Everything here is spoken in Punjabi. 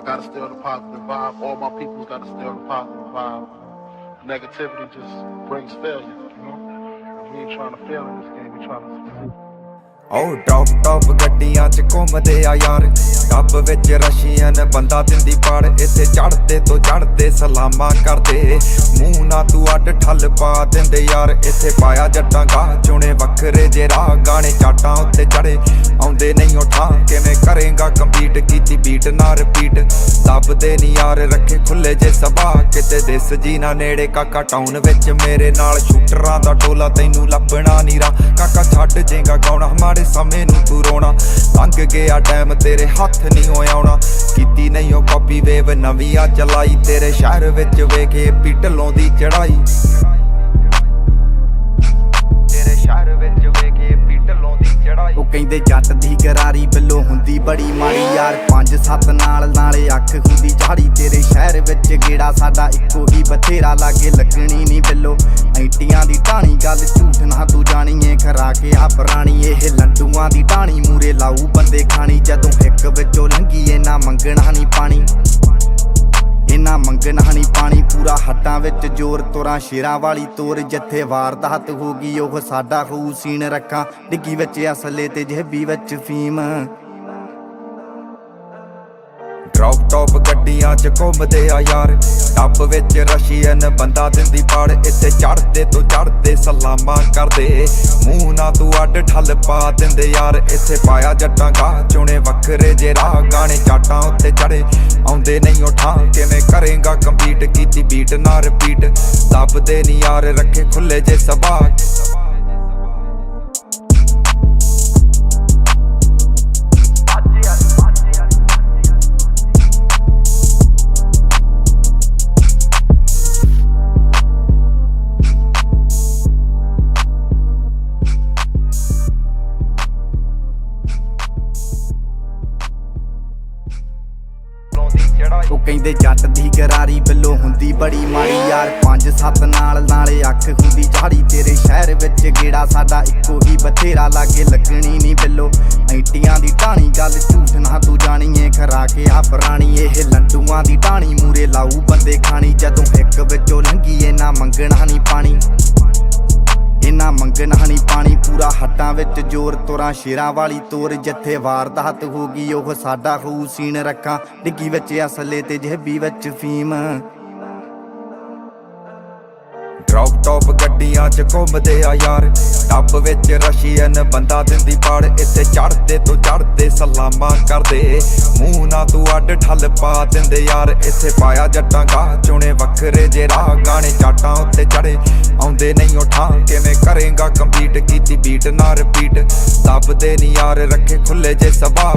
I gotta stay on the positive vibe. All my people's gotta stay on the positive vibe. Negativity just brings failure, you know? We ain't trying to fail in this game, we trying to succeed. ਉਹ ਟੌਪ ਗੱਡੀਆਂ 'ਚ ਘੁੰਮਦੇ ਆ ਯਾਰ, ਟੱਬ ਵਿੱਚ ਰਸ਼ੀਅਨ ਬੰਦਾ ਦਿੰਦੀ ਪਾੜ। ਇੱਥੇ ਚੜ੍ਹਦੇ ਤੋਂ ਚੜ੍ਹਦੇ ਸਲਾਮਾਂ ਕਰਦੇ, ਮੂੰਹ ਨਾ ਤੂੰ ਅੱਡ ਠੱਲ ਪਾ ਦਿੰਦੇ ਯਾਰ। ਇੱਥੇ ਪਾਇਆ ਜੱਟਾਂ ਗਾਹ ਚੁਣੇ ਵੱਖਰੇ ਜੇ ਰਾਹ, ਗਾਣੇ ਚਾਟਾਂ ਉੱਤੇ ਚੜੇ ਆਉਂਦੇ ਨਹੀਂ ਉਹ ਠਾਂ। ਕਿਵੇਂ ਕਰੇਗਾ ਕੰਪੀਟ, ਕੀਤੀ ਬੀਟ ਨਾ ਰਿਪੀਟ, ਦੱਬਦੇ ਨਹੀਂ ਯਾਰ ਰੱਖੇ ਖੁੱਲੇ ਜੇ ਸਭਾ। ਕਿਤੇ ਦਿਸ ਜੀ ਨਾ ਨੇੜੇ ਕਾਕਾ ਟਾਊਨ ਵਿੱਚ ਮੇਰੇ ਨਾਲ ਸ਼ੂਟਰਾਂ ਦਾ ਟੋਲਾ, ਤੈਨੂੰ ਲੱਭਣਾ ਨੀ ਰਾ ਕਾਕਾ। ਛੱਡ ਜੇਗਾ ਗਾਉਣਾ ਮਾੜੇ ਸਮੇਂ ਨੂੰ ਤੂੰ ਰੋਣਾ, ਲੰਘ ਗਿਆ ਟਾਈਮ ਤੇਰੇ ਹੱਥ ਨਹੀਂ ਹੋ ਆਉਣਾ। ਕੀਤੀ ਨਹੀਂ ਉਹ ਕਾਪੀ ਵੇਵ ਨਵੀਂ ਆ ਚਲਾਈ, ਤੇਰੇ ਸ਼ਹਿਰ ਵਿੱਚ ਵੇਖੇ ਪਿੱਟਲੋਂ ਦੀ ਚੜਾਈ। ਤੇਰੇ ਸ਼ਹਿਰ ਵਿੱਚ ਵੇਖੇ ਪਿੱਟਲੋਂ ਦੀ ਚੜਾਈ। ਉਹ ਕਹਿੰਦੇ ਜੱਟ ਦੀ ਗਰਾਰੀ ਬਿੱਲੋ ਹੁੰਦੀ ਬੜੀ ਮਾੜੀ ਯਾਰ, 5-7 ਨਾਲੇ ਅੱਖ ਹੁੰਦੀ ਝਾੜੀ। ਤੇਰੇ ਸ਼ਹਿਰ ਵਿੱਚ ਗੇੜਾ ਸਾਡਾ ਇੱਕੋ ਹੀ ਬਥੇਰਾ, ਲਾਗੇ ਲੱਗਣੀ ਨਹੀਂ ਬਿੱਲੋ ਐਂਟੀਆਂ ਦੀ ਟਾਣੀ। ਗੱਲ ਝੂਠ ਨਾ ਤੂੰ ਜਾਣੀਏ ਖਰਾ ਕੇ ਆ ਪੁਰਾਣੀ, ਇਹ ਲੰਡੂਆਂ ਦੀ ਟਾਣੀ ਮੂਰੇ ਲਾਊ ਬੰਦੇ ਖਾਣੀ। ਜਦੋਂ ਹਿੱਕ ਵਿੱਚੋਂ ਲੰਘੀਏ ਨਾ ਮੰਗਣਾ ਨਹੀਂ ਪਾਣੀ, ਇਹਨਾਂ ਮੰਗਣਾ ਨਹੀਂ ਪਾਣੀ। ਪੂਰਾ ਹੱਟਾਂ ਵਿੱਚ ਜ਼ੋਰ, ਤੁਰਾਂ ਸ਼ੇਰਾਂ ਵਾਲੀ ਤੋਰ। ਜਿੱਥੇ ਵਾਰਦਾਤ ਹੋ ਗਈ ਉਹ ਸਾਡਾ ਹੋਊ ਸੀਨ, ਰੱਖਾਂ ਡਿੱਗੀ ਵਿੱਚ ਅਸਲੇ ਤੇ ਜੇਬੀ ਵਿੱਚ ਫੀਮ। ਡ੍ਰੌਪ ਟੌਪ ਗੱਡੀਆਂ 'ਚ ਘੁੰਮਦੇ ਆ ਯਾਰ, ਟੱਬ ਵਿੱਚ ਰਸ਼ੀਅਨ ਬੰਦਾ ਦਿੰਦੀ ਪਾੜ। ਇੱਥੇ ਚੜ੍ਹਦੇ ਤੋਂ ਚੜ੍ਹਦੇ ਸਲਾਮਾਂ ਕਰਦੇ, ਮੂੰਹ ਨਾ ਤੂੰ ਅੱਡ ਠੱਲ ਪਾ ਦਿੰਦੇ ਯਾਰ। ਇੱਥੇ ਪਾਇਆ ਜੱਟਾਂ ਗਾਹ ਚੁਣੇ ਵੱਖਰੇ ਜੇ ਰਾਹ, ਗਾਣੇ ਚਾਟਾਂ ਉੱਤੇ ਚੜੇ ਆਉਂਦੇ ਨਹੀਂ ਉਹ ਠਾਂ। ਕਿਵੇਂ ਕਰੇਗਾ ਕੰਪੀਟ, ਕੀਤੀ ਬੀਟ ਨਾ ਰਿਪੀਟ, ਦੱਬਦੇ ਨਹੀਂ ਯਾਰ ਰੱਖੇ ਖੁੱਲੇ ਜੇ ਸਭਾ। ਉਹ ਕਹਿੰਦੇ ਜੱਟ ਦੀ ਗਰਾਰੀ ਬਿੱਲੋ ਹੁੰਦੀ ਬੜੀ ਮਾੜੀ ਯਾਰ, 5-7 ਨਾਲੇ ਅੱਖ ਹੁੰਦੀ ਝਾੜੀ। ਤੇਰੇ ਸ਼ਹਿਰ ਵਿੱਚ ਗੇੜਾ ਸਾਡਾ ਇੱਕੋ ਹੀ ਬਥੇਰਾ, ਲਾਗੇ ਲੱਗਣੀ ਨਹੀਂ ਬਿੱਲੋ ਐਂਟੀਆਂ ਦੀ ਟਾਣੀ। ਗੱਲ ਝੂਠ ਨਾ ਤੂੰ ਜਾਣੀਏ ਖਰਾ ਕੇ ਆ ਪੁਰਾਣੀ, ਇਹ ਲੰਡੂਆਂ ਦੀ ਟਾਣੀ ਮੂਰੇ ਲਾਊ ਬੰਦੇ ਖਾਣੀ। ਜਦੋਂ ਹਿੱਕ ਵਿੱਚੋਂ ਲੰਘੀਏ ਨਾ ਮੰਗਣਾ ਨਹੀਂ ਪਾਣੀ, ਇਹਨਾਂ ਮੰਗਣਾ ਨਹੀਂ ਪਾਣੀ। ਪੂਰਾ ਹੱਟਾਂ ਵਿੱਚ ਜ਼ੋਰ, ਤੁਰਾਂ ਸ਼ੇਰਾਂ ਵਾਲੀ ਤੋਰ। ਜਿੱਥੇ ਵਾਰਦਾਤ ਹੋ ਗਈ ਉਹ ਸਾਡਾ ਹੋਊ ਸੀਨ, ਰੱਖਾਂ ਡਿੱਗੀ ਵਿੱਚ ਅਸਲੇ ਤੇ ਜੇਬੀ ਵਿੱਚ ਫੀਮ। ਡ੍ਰੌਪ ਟੌਪ ਗੱਡੀਆਂ 'ਚ ਘੁੰਮਦੇ ਆ ਯਾਰ, ਟੱਬ ਵਿੱਚ ਰਸ਼ੀਅਨ ਬੰਦਾ ਦਿੰਦੀ ਪਾੜ। ਇੱਥੇ ਚੜ੍ਹਦੇ ਤੋਂ ਚੜ੍ਹਦੇ ਸਲਾਮਾਂ ਕਰਦੇ, ਮੂੰਹ ਨਾ ਤੂੰ ਅੱਡ ਠੱਲ ਪਾ ਦਿੰਦੇ ਯਾਰ। ਇੱਥੇ ਪਾਇਆ ਜੱਟਾਂ ਗਾਹ ਚੁਣੇ ਵੱਖਰੇ ਜੇ ਰਾਹ, ਗਾਣੇ ਚਾਟਾਂ ਉੱਤੇ ਚੜੇ ਆਉਂਦੇ ਨਹੀਂ ਉਹ ਠਾਂ। ਕਿਵੇਂ ਕਰੇਗਾ ਕੰਪੀਟ, ਕੀਤੀ ਬੀਟ ਨਾ ਰਿਪੀਟ, ਦੱਬਦੇ ਨਹੀਂ ਯਾਰ ਰੱਖੇ ਖੁੱਲੇ ਜੇ ਸਭਾ।